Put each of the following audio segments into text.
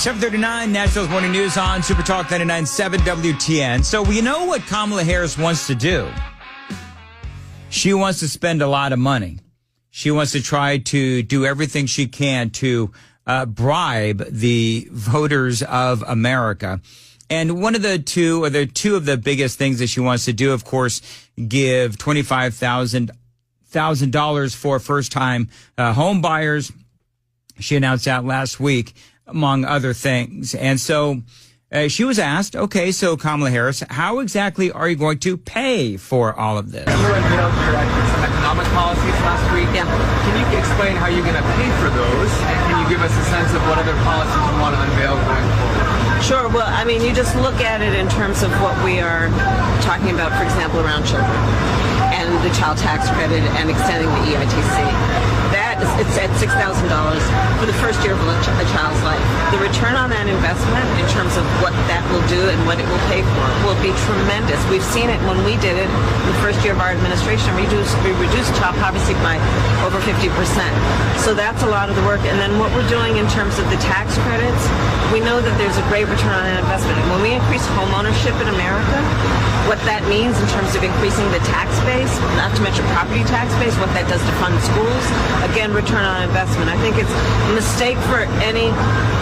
7:39, Nashville's Morning News on Super Talk 99.7 WTN. So we know what Kamala Harris wants to do. She wants to spend a lot of money. She wants to try to do everything she can to bribe the voters of America. And one of the two of the biggest things that she wants to do, of course, give $25,000 for first-time home buyers. She announced that last week, among other things. And so she was asked, okay, so Kamala Harris, how exactly are you going to pay for all of this? You unveiled your economic policies last week. Yeah. Can you explain how you're going to pay for those? And can you give us a sense of what other policies you want to unveil going forward? Sure. Well, I mean, you just look at it in terms of what we are talking about, for example, around children and the child tax credit and extending the EITC. It's at $6,000 for the first year of a child's life. The return on that investment in terms of what that will do and what it will pay for will be tremendous. We've seen it when we did it in the first year of our administration. We reduced child poverty by over 50%. So that's a lot of the work. And then what we're doing in terms of the tax credits, we know that there's a great return on that investment. And when we increase home ownership in America, what that means in terms of increasing the tax base, not to mention property tax base, what that does to fund schools, again, return on investment. I think it's a mistake for any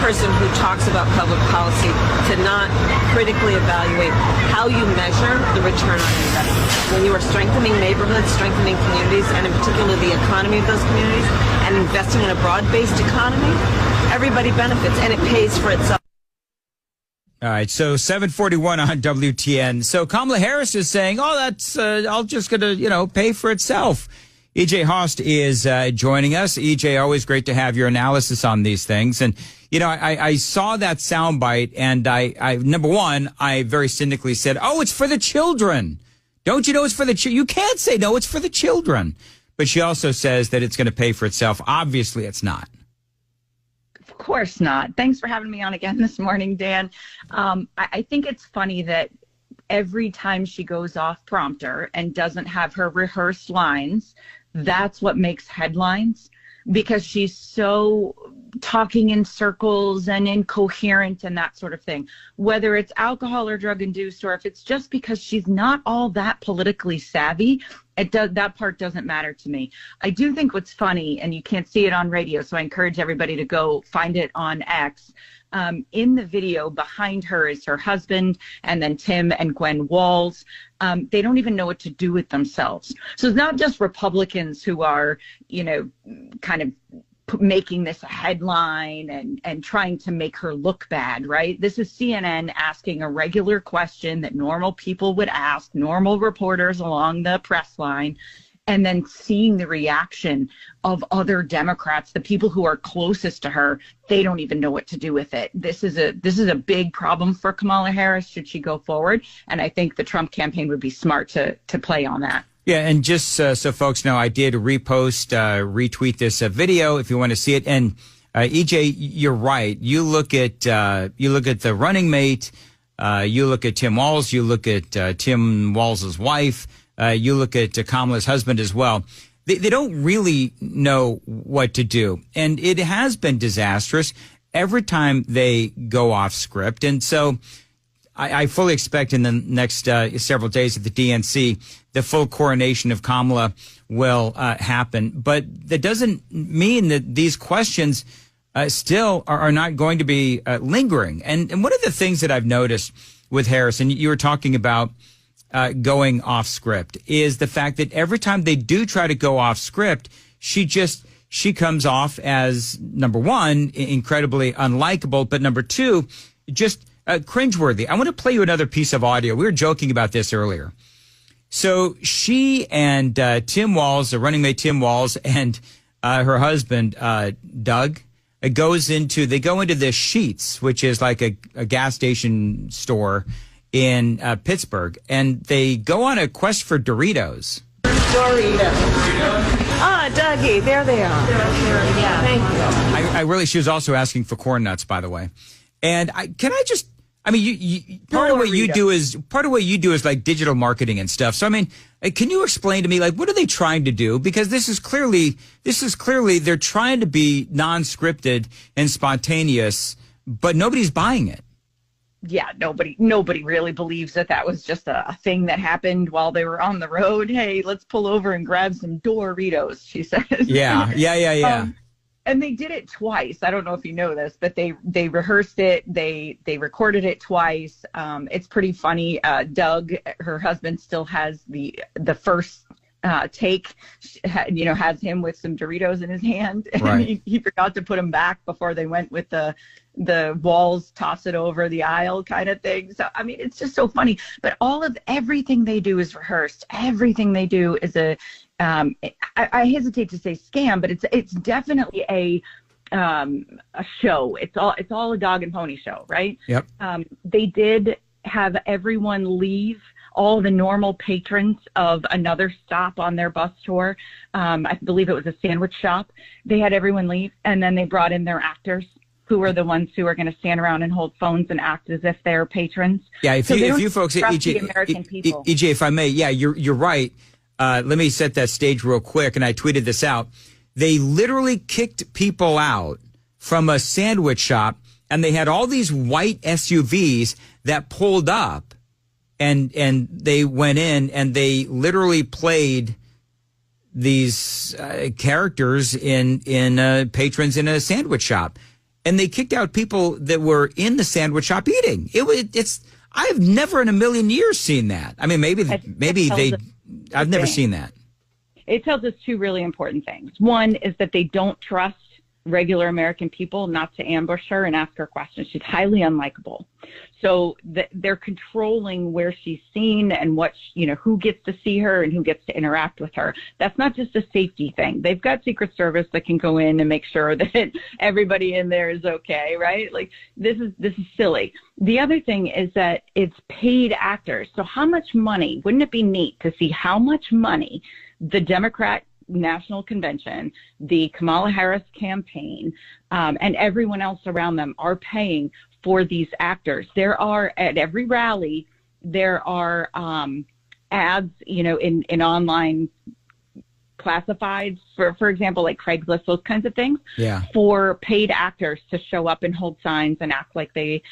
person who talks about public policy to not critically evaluate how you measure the return on investment. When you are strengthening neighborhoods, strengthening communities, and in particular the economy of those communities, and investing in a broad-based economy, everybody benefits, and it pays for itself. All right, so 7:41 on WTN. So Kamala Harris is saying, "Oh, that's I'll just gonna pay for itself." J Haust is joining us. EJ, always great to have your analysis on these things. And I saw that soundbite, and I number one, I very cynically said, "Oh, it's for the children. Don't you know it's for the you can't say no, it's for the children." But she also says that it's going to pay for itself. Obviously, it's not. Of course not. Thanks for having me on again this morning, Dan. I think it's funny that every time she goes off prompter and doesn't have her rehearsed lines, that's what makes headlines, because she's so talking in circles and incoherent and that sort of thing. Whether it's alcohol or drug induced, or if it's just because she's not all that politically savvy, that part doesn't matter to me. I do think what's funny, and you can't see it on radio, so I encourage everybody to go find it on X. In the video, behind her is her husband, and then Tim and Gwen Walz. They don't even know what to do with themselves. So it's not just Republicans who are, kind of making this a headline and trying to make her look bad, right? This is CNN asking a regular question that normal people would ask, normal reporters along the press line, and then seeing the reaction of other Democrats, the people who are closest to her. They don't even know what to do with it. This is a big problem for Kamala Harris should she go forward, and I think the Trump campaign would be smart to play on that. Yeah, and just so folks know, I did retweet this video if you want to see it. And EJ, you're right. You look at the running mate, you look at Tim Walz, you look at Tim Walz's wife, you look at Kamala's husband as well. They don't really know what to do, and it has been disastrous every time they go off script. And so I fully expect in the next several days at the DNC, the full coronation of Kamala will happen. But that doesn't mean that these questions still are not going to be lingering. And one of the things that I've noticed with Harris, and you were talking about going off script, is the fact that every time they do try to go off script, she comes off as, number one, incredibly unlikable, but number two, just cringeworthy. I want to play you another piece of audio. We were joking about this earlier. So she and Tim Walz, the running mate Tim Walz, and her husband Doug, they go into the Sheetz, which is like a gas station store in Pittsburgh, and they go on a quest for Doritos. Ah, Dougie, there they are. Yeah, thank you. She was also asking for corn nuts, by the way. And part of what you do is like digital marketing and stuff. So, can you explain to me, like, what are they trying to do? Because this is clearly they're trying to be non-scripted and spontaneous but nobody's buying it. Yeah, nobody really believes that was just a thing that happened while they were on the road. Hey, let's pull over and grab some Doritos, she says. Yeah. And they did it twice. I don't know if you know this, but they rehearsed it. They recorded it twice. It's pretty funny. Doug, her husband, still has the first take, has him with some Doritos in his hand, and right. he forgot to put them back before they went with the Walz toss it over the aisle kind of thing. So I mean, it's just so funny. But everything they do is rehearsed. Everything they do is I hesitate to say scam, but it's definitely a show. It's all a dog and pony show, right? Yep. They did have everyone leave, all the normal patrons of another stop on their bus tour. I believe it was a sandwich shop. They had everyone leave, and then they brought in their actors, who are the ones who are going to stand around and hold phones and act as if they're patrons. Yeah, if you folks, EJ, American people. EJ, if I may, yeah, you're right. Let me set that stage real quick, and I tweeted this out. They literally kicked people out from a sandwich shop, and they had all these white SUVs that pulled up, and they went in, and they literally played these characters in patrons in a sandwich shop. And they kicked out people that were in the sandwich shop eating. I've never in a million years seen that. I mean, I've never seen that. It tells us two really important things. One is that they don't trust regular American people not to ambush her and ask her questions. She's highly unlikable. So they're controlling where she's seen and who gets to see her and who gets to interact with her. That's not just a safety thing. They've got Secret Service that can go in and make sure that everybody in there is okay, right? Like this is silly. The other thing is that it's paid actors. So how much money, wouldn't it be neat to see how much money the Democrat National Convention, the Kamala Harris campaign, and everyone else around them are paying for these actors? There are, at every rally, there are ads, in online classifieds, for example, like Craigslist, those kinds of things, for paid actors to show up and hold signs and act like they,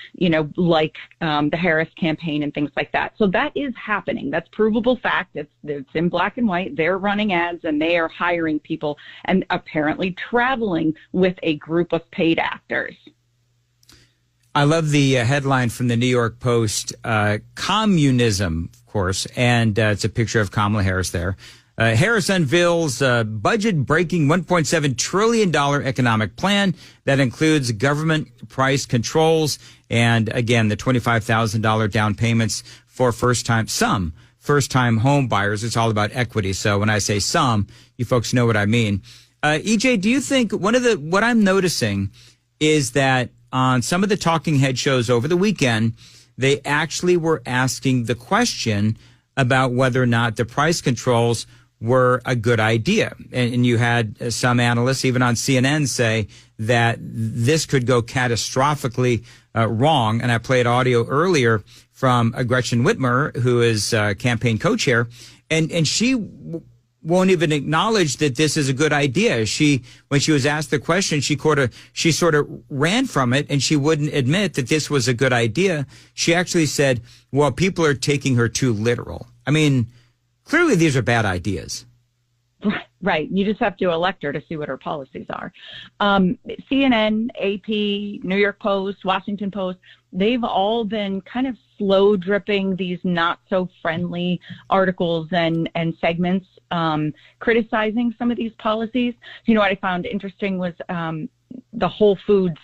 like the Harris campaign and things like that. So that is happening. That's provable fact. It's in black and white. They're running ads and they are hiring people and apparently traveling with a group of paid actors. I love the headline from the New York Post, communism, of course, and it's a picture of Kamala Harris there. Harris unveils a budget-breaking $1.7 trillion economic plan that includes government price controls and, again, the $25,000 down payments for some first-time home buyers. It's all about equity. So when I say some, you folks know what I mean. EJ, do you think what I'm noticing is that on some of the talking head shows over the weekend, they actually were asking the question about whether or not the price controls were a good idea. And you had some analysts, even on CNN, say that this could go catastrophically wrong. And I played audio earlier from Gretchen Whitmer, who is campaign co-chair, and she won't even acknowledge that this is a good idea. When she was asked the question, she sort of ran from it, and she wouldn't admit that this was a good idea. She actually said, well, people are taking her too literal. I mean, clearly these are bad ideas. Right. You just have to elect her to see what her policies are. CNN, AP, New York Post, Washington Post, they've all been kind of slow dripping these not so friendly articles and segments criticizing some of these policies. You know what I found interesting was the Whole Foods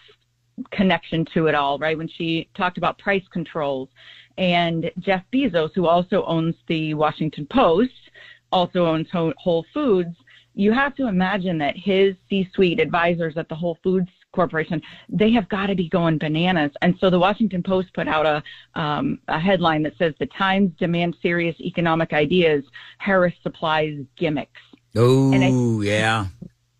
connection to it all, right? When she talked about price controls, and Jeff Bezos, who also owns the Washington Post, also owns Whole Foods. You have to imagine that his C-suite advisors at the Whole Foods Corporation, they have got to be going bananas. And so the Washington Post put out a headline that says, "The Times demand serious economic ideas. Harris supplies gimmicks." Oh, yeah.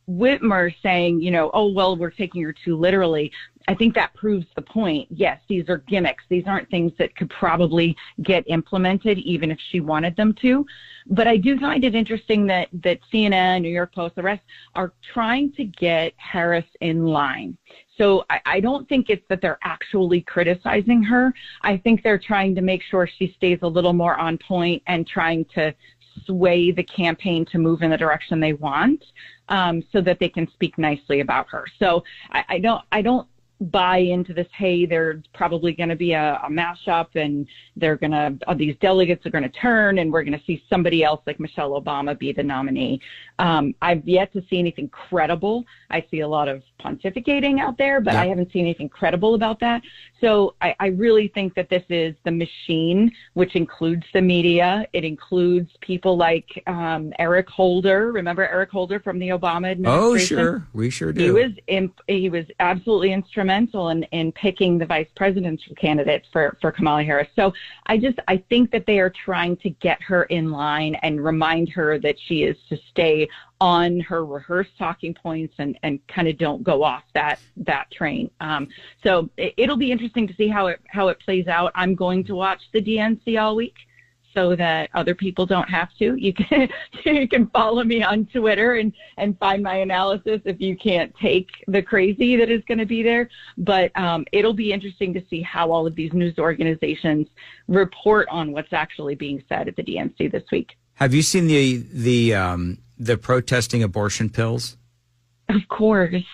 Whitmer saying, oh, well, we're taking her too literally. I think that proves the point. Yes, these are gimmicks. These aren't things that could probably get implemented even if she wanted them to. But I do find it interesting that CNN, New York Post, the rest are trying to get Harris in line. So I don't think it's that they're actually criticizing her. I think they're trying to make sure she stays a little more on point and trying to sway the campaign to move in the direction they want, so that they can speak nicely about her. So I don't buy into this, hey, there's probably going to be a mashup and these delegates are going to turn and we're going to see somebody else like Michelle Obama be the nominee. I've yet to see anything credible. I see a lot of pontificating out there, but I haven't seen anything credible about that. So I really think that this is the machine, which includes the media. It includes people like Eric Holder. Remember Eric Holder from the Obama administration? Oh, sure. We sure do. He was absolutely instrumental in picking the vice presidential candidate for Kamala Harris. So I think that they are trying to get her in line and remind her that she is to stay on her rehearsed talking points and kind of don't go off that train. So it'll be interesting to see how it plays out. I'm going to watch the DNC all week so that other people don't have to. You can follow me on Twitter and find my analysis if you can't take the crazy that is going to be there. But it'll be interesting to see how all of these news organizations report on what's actually being said at the DNC this week. Have you seen the protesting abortion pills? Of course.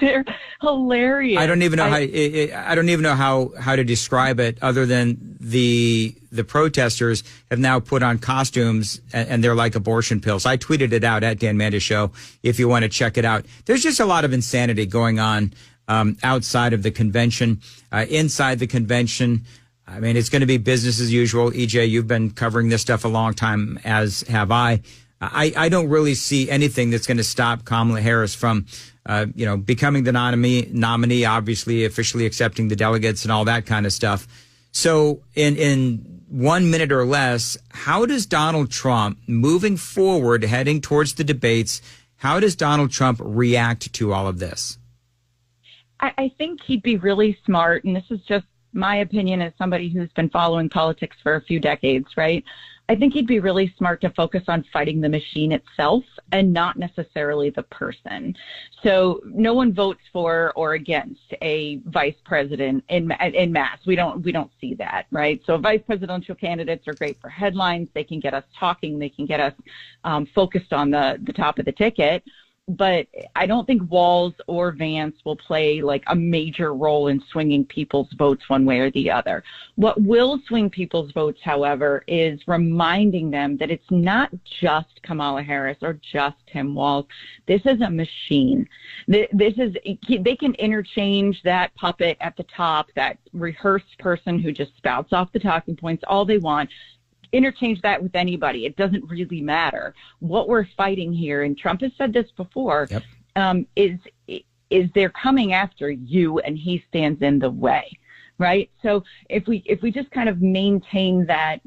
They're hilarious. I don't even know how to describe it other than the protesters have now put on costumes and they're like abortion pills. I tweeted it out at Dan Mandis Show if you want to check it out. There's just a lot of insanity going on outside of the convention. Inside the convention, I mean, it's going to be business as usual. EJ, you've been covering this stuff a long time, as have I. I don't really see anything that's going to stop Kamala Harris from, becoming the nominee, obviously officially accepting the delegates and all that kind of stuff. So in 1 minute or less, how does Donald Trump, moving forward, heading towards the debates, how does Donald Trump react to all of this? I think he'd be really smart, and this is just my opinion as somebody who's been following politics for a few decades, right? I think he'd be really smart to focus on fighting the machine itself and not necessarily the person. So no one votes for or against a vice president in mass. We don't see that, right? So vice presidential candidates are great for headlines. They can get us talking. They can get us focused on the top of the ticket. But I don't think Walz or Vance will play like a major role in swinging people's votes one way or the other. What will swing people's votes, however, is reminding them that it's not just Kamala Harris or just Tim Walz. This is a machine. They can interchange that puppet at the top, that rehearsed person who just spouts off the talking points all they want. Interchange that with anybody. It doesn't really matter. What we're fighting here, and Trump has said this before, is they're coming after you and he stands in the way, right? So if we just kind of maintain that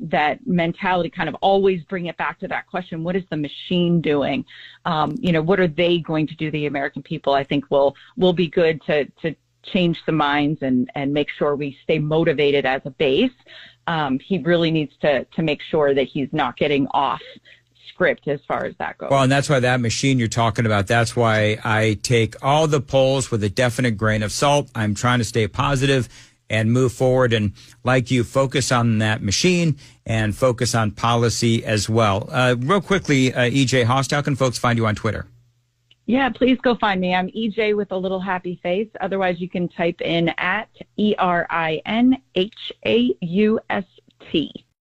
mentality, kind of always bring it back to that question, what is the machine doing? What are they going to do to the American people? I think will be good to change the minds and make sure we stay motivated as a base. He really needs to make sure that he's not getting off script as far as that goes. Well, and that's why that machine you're talking about, that's why I take all the polls with a definite grain of salt. I'm trying to stay positive and move forward and, like you, focus on that machine and focus on policy as well. Real quickly, J Haust, how can folks find you on Twitter? Yeah, please go find me. I'm EJ with a little happy face. Otherwise, you can type in at ERINHAUST.